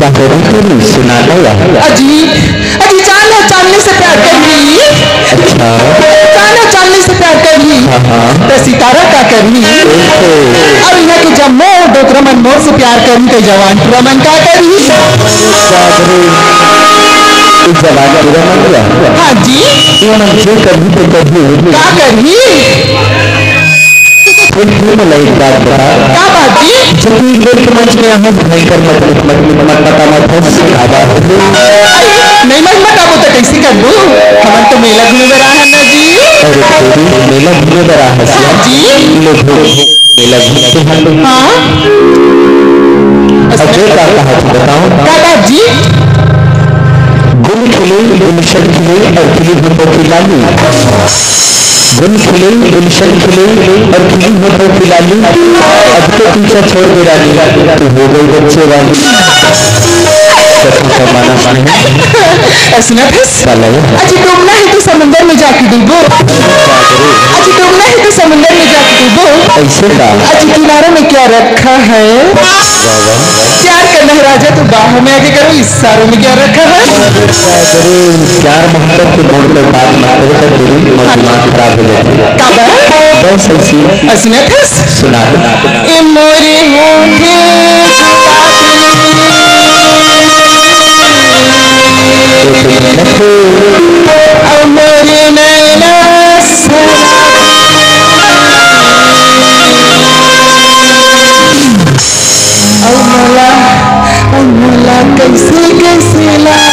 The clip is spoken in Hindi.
सुना दया अजी अजी चांद चांदनी से प्यार कर ली। अच्छा चांद चांदनी से प्यार कर ली तो सितारा का कर ली। अब यहाँ के जब मोर डोकरमन मोर से प्यार करी तो जवान रमन का करी। जवान रमन हाँ जी ये मन जो कभी तो कभी का करी। एक बात बता क्या बात जी। जो इंग्लैंड के मंच में यहाँ भयंकर मत नहीं मत बताओ तो कैसे कर लूँ। हम तो मेला घूमे रहा है ना जी। अरे मेला घूमे रहा है जी मेला घूमते हैं हाँ अजय का कहा बताओ क्या बात जी। गुल खिले गुलशन खिले और खिली होठों की लाली गुल खिले गुलशन खिले और खिली होठों की लाली अब तो पीछा छोड़ दे रानी तू हो गई बच्चे वाली अजी डूबना है तो समंदर में जाके डूबो। अजी डूबना है तो समंदर में जाके डूबो। ऐसे का अजी किनारों में क्या रखा है। प्यार करना है राजा तो बाहों में आगे करो। इशारों में क्या रखा है। प्यार मोहब्बत के मोड़ पर बात ना करे तो तेरी दिमाग खराब हो जाती है। बस ऐसी सुना ए मोरे होंठे और मोरे नैना और मोला कैसे कैसे लगे